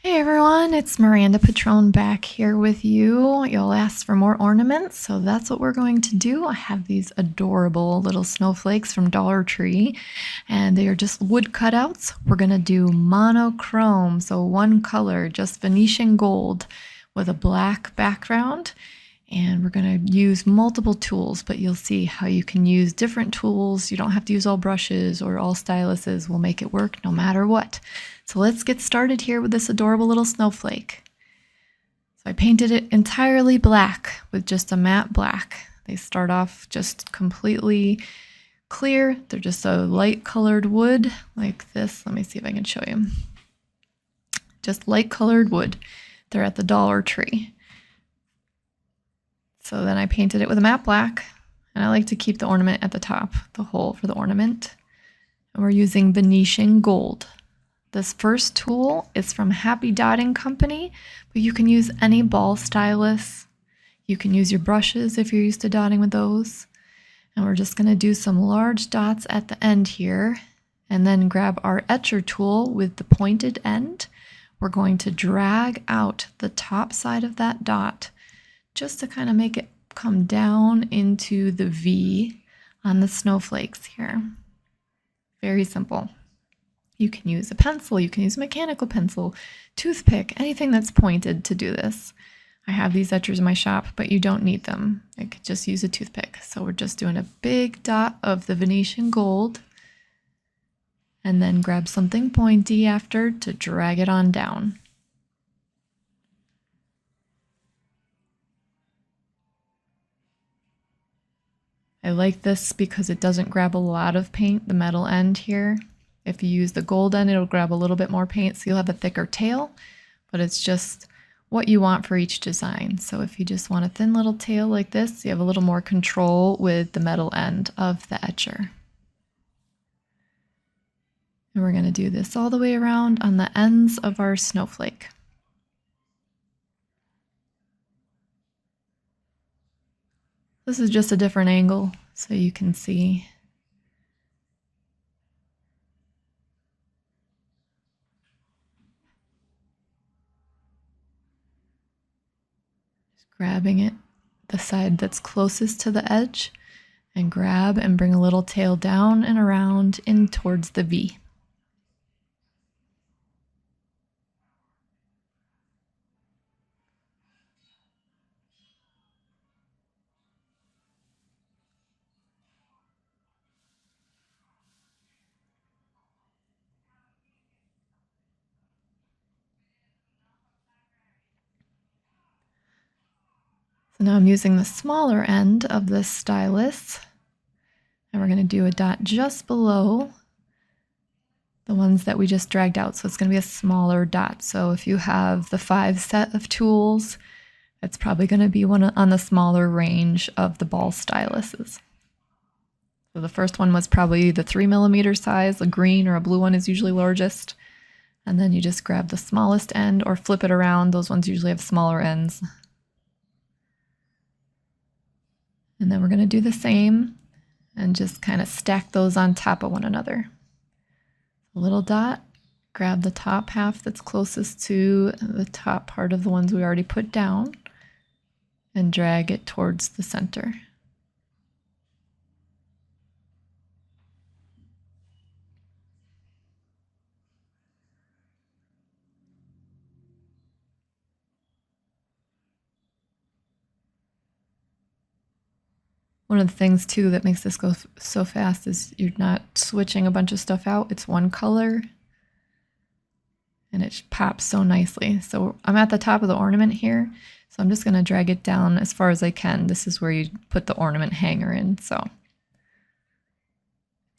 Hey everyone, it's Miranda Patron back here with you. You'll ask for more ornaments, so that's what we're going to do. I have these adorable little snowflakes from Dollar Tree, and they are just wood cutouts. We're going to do monochrome, so one color, just Venetian gold with a black background. And we're going to use multiple tools, but you'll see how you can use different tools. You don't have to use all brushes or all styluses. We'll make it work no matter what. So let's get started here with this adorable little snowflake. So I painted it entirely black with just a matte black. They start off just completely clear. They're just a light colored wood like this. Let me see if I can show you. Just light colored wood. They're at the Dollar Tree. So then I painted it with a matte black, and I like to keep the ornament at the top, the hole for the ornament. And we're using Venetian Gold. This first tool is from Happy Dotting Company, but you can use any ball stylus. You can use your brushes if you're used to dotting with those. And we're just going to do some large dots at the end here, and then grab our etcher tool with the pointed end. We're going to drag out the top side of that dot just to kind of make it come down into the V on the snowflakes here. Very simple. You can use a pencil, you can use a mechanical pencil, toothpick, anything that's pointed to do this. I have these etchers in my shop, but you don't need them. I could just use a toothpick. So we're just doing a big dot of the Venetian gold, and then grab something pointy after to drag it on down. I like this because it doesn't grab a lot of paint, the metal end here. If you use the gold end, it'll grab a little bit more paint, so you'll have a thicker tail, but it's just what you want for each design. So if you just want a thin little tail like this, you have a little more control with the metal end of the etcher. And we're going to do this all the way around on the ends of our snowflake. This is just a different angle so you can see. Just grabbing it, the side that's closest to the edge, and grab and bring a little tail down and around in towards the V. So now I'm using the smaller end of this stylus, and we're going to do a dot just below the ones that we just dragged out. So it's going to be a smaller dot. So if you have the 5 set of tools, it's probably going to be one on the smaller range of the ball styluses. So the first one was probably the 3mm size. A green or a blue one is usually largest. And then you just grab the smallest end or flip it around. Those ones usually have smaller ends. And then we're going to do the same and just kind of stack those on top of one another. A little dot, grab the top half that's closest to the top part of the ones we already put down, and drag it towards the center. One of the things too that makes this go so fast is you're not switching a bunch of stuff out. It's one color and it pops so nicely. So I'm at the top of the ornament here, so I'm just going to drag it down as far as I can. This is where you put the ornament hanger in, so it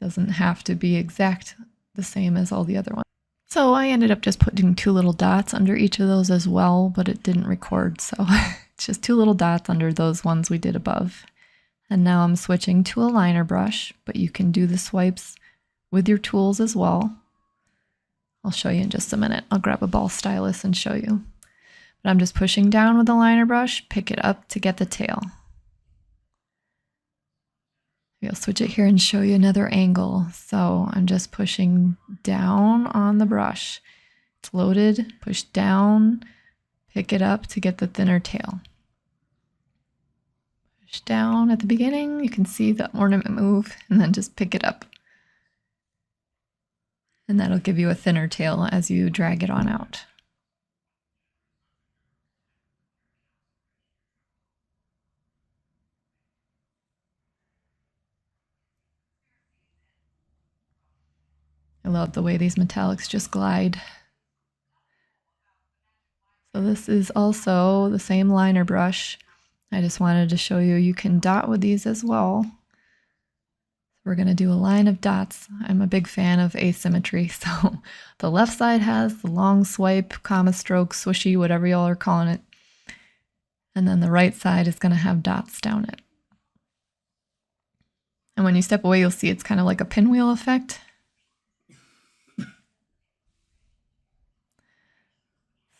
doesn't have to be exact the same as all the other ones. So I ended up just putting 2 little dots under each of those as well, but it didn't record, so it's just 2 little dots under those ones we did above. And now I'm switching to a liner brush, but you can do the swipes with your tools as well. I'll show you in just a minute. I'll grab a ball stylus and show you. But I'm just pushing down with the liner brush, pick it up to get the tail. I'll switch it here and show you another angle. So I'm just pushing down on the brush It's loaded, push down, pick it up to get the thinner tail. Push down at the beginning, you can see the ornament move, and then just pick it up. And that'll give you a thinner tail as you drag it on out. I love the way these metallics just glide. So this is also the same liner brush. I just wanted to show you, you can dot with these as well. We're going to do a line of dots. I'm a big fan of asymmetry. So the left side has the long swipe, comma stroke, swooshy, whatever y'all are calling it. And then the right side is going to have dots down it. And when you step away, you'll see it's kind of like a pinwheel effect.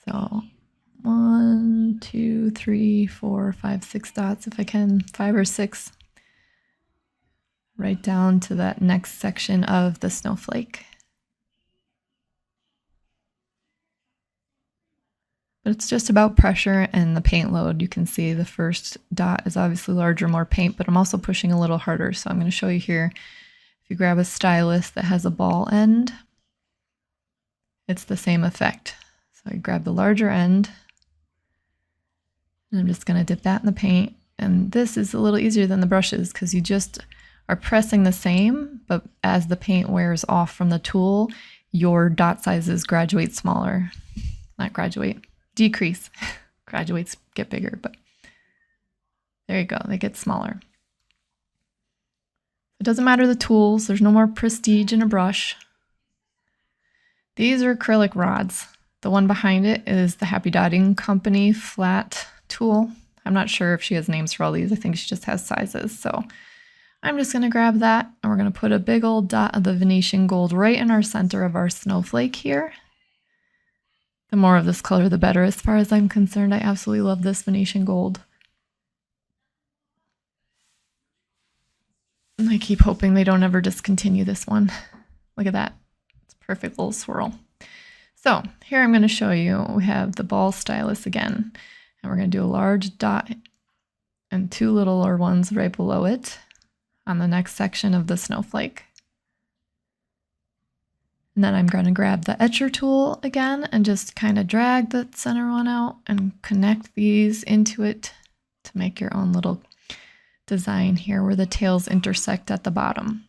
So 1, 2, 3, 4, 5, 6 dots, if I can, 5 or 6. Right down to that next section of the snowflake. But it's just about pressure and the paint load. You can see the first dot is obviously larger, more paint, but I'm also pushing a little harder. So I'm going to show you here. If you grab a stylus that has a ball end, it's the same effect. So I grab the larger end, and I'm just going to dip that in the paint. And this is a little easier than the brushes because you just are pressing the same, but as the paint wears off from the tool, your dot sizes graduate smaller. Not graduate, decrease. Graduates get bigger, but there you go, they get smaller. It doesn't matter the tools, there's no more prestige in a brush. These are acrylic rods. The one behind it is the Happy Dotting Company flat tool. I'm not sure if she has names for all these, I think she just has sizes, so I'm just going to grab that, and we're going to put a big old dot of the Venetian Gold right in our center of our snowflake here. The more of this color, the better as far as I'm concerned. I absolutely love this Venetian Gold. And I keep hoping they don't ever discontinue this one. Look at that. It's a perfect little swirl. So here I'm going to show you, we have the ball stylus again, and we're going to do a large dot and 2 littler ones right below it on the next section of the snowflake. And then I'm going to grab the etcher tool again and just kind of drag the center one out and connect these into it to make your own little design here where the tails intersect at the bottom.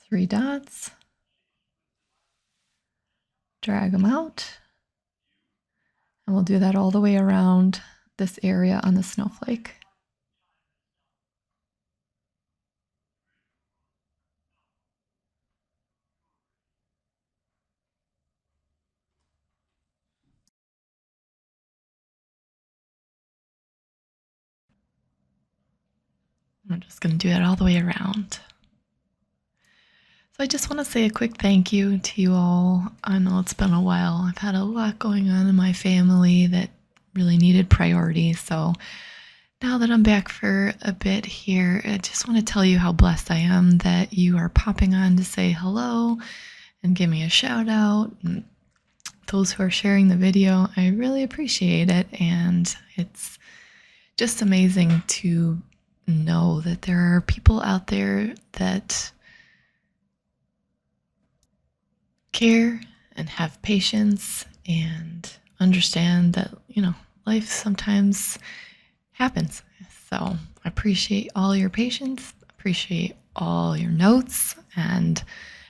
Three dots. Drag them out. And we'll do that all the way around this area on the snowflake. I'm just going to do that all the way around. So I just want to say a quick thank you to you all. I know it's been a while. I've had a lot going on in my family that really needed priority. So now that I'm back for a bit here, I just want to tell you how blessed I am that you are popping on to say hello and give me a shout out. And those who are sharing the video, I really appreciate it. And it's just amazing to know that there are people out there that care and have patience and understand that, you know, life sometimes happens. So I appreciate all your patience, appreciate all your notes, and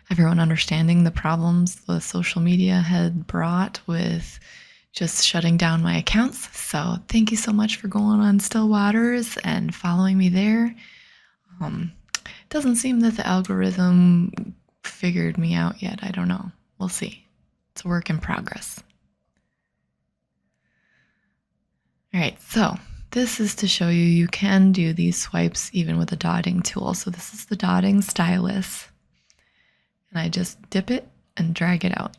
everyone understanding the problems the social media had brought with just shutting down my accounts. So thank you so much for going on Still Waters and following me there. It doesn't seem that the algorithm figured me out yet. I don't know. We'll see. It's a work in progress. All right, so this is to show you can do these swipes even with a dotting tool. So this is the dotting stylus, and I just dip it and drag it out.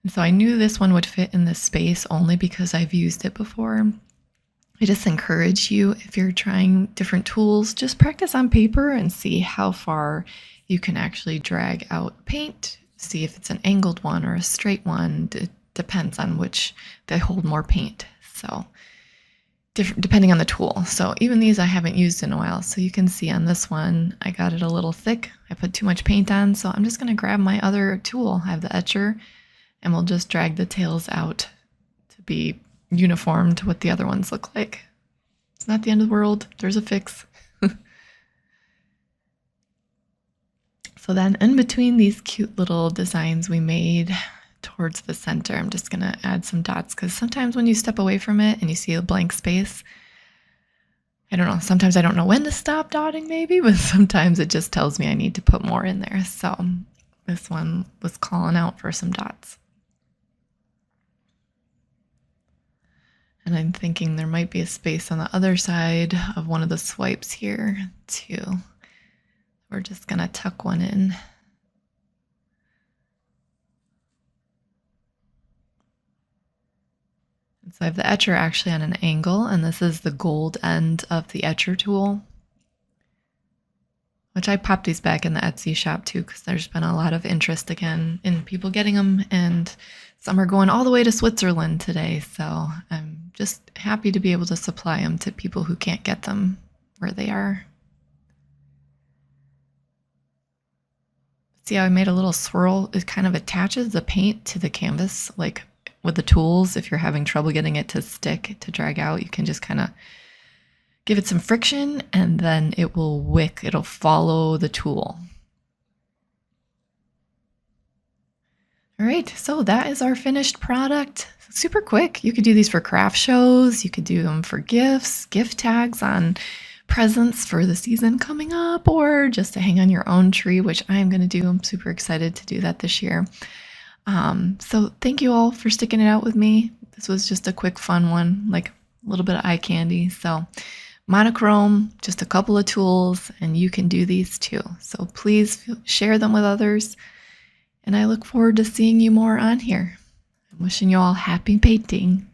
And so I knew this one would fit in this space only because I've used it before. I just encourage you, if you're trying different tools, just practice on paper and see how far you can actually drag out paint. See if it's an angled one or a straight one. It depends on which they hold more paint. So depending on the tool. So even these I haven't used in a while. So you can see on this one, I got it a little thick. I put too much paint on. So I'm just going to grab my other tool. I have the etcher, and we'll just drag the tails out to be uniform to what the other ones look like. It's not the end of the world. There's a fix. So then in between these cute little designs we made towards the center, I'm just going to add some dots, because sometimes when you step away from it and you see a blank space, I don't know, sometimes I don't know when to stop dotting maybe, but sometimes it just tells me I need to put more in there. So this one was calling out for some dots. And I'm thinking there might be a space on the other side of one of the swipes here too. We're just going to tuck one in. And so I have the etcher actually on an angle, and this is the gold end of the etcher tool, which I popped these back in the Etsy shop too, because there's been a lot of interest again in people getting them, and some are going all the way to Switzerland today. So I'm just happy to be able to supply them to people who can't get them where they are. See how I made a little swirl? It kind of attaches the paint to the canvas, like with the tools. If you're having trouble getting it to stick, to drag out, you can just kind of give it some friction, and then it will wick. It'll follow the tool. All right, so that is our finished product. Super quick. You could do these for craft shows. You could do them for gifts, gift tags on presents for the season coming up, or just to hang on your own tree, which I'm going to do. I'm super excited to do that this year. So thank you all for sticking it out with me. This was just a quick fun one, like a little bit of eye candy. So monochrome, just a couple of tools, and you can do these too. So please share them with others. And I look forward to seeing you more on here. I'm wishing you all happy painting.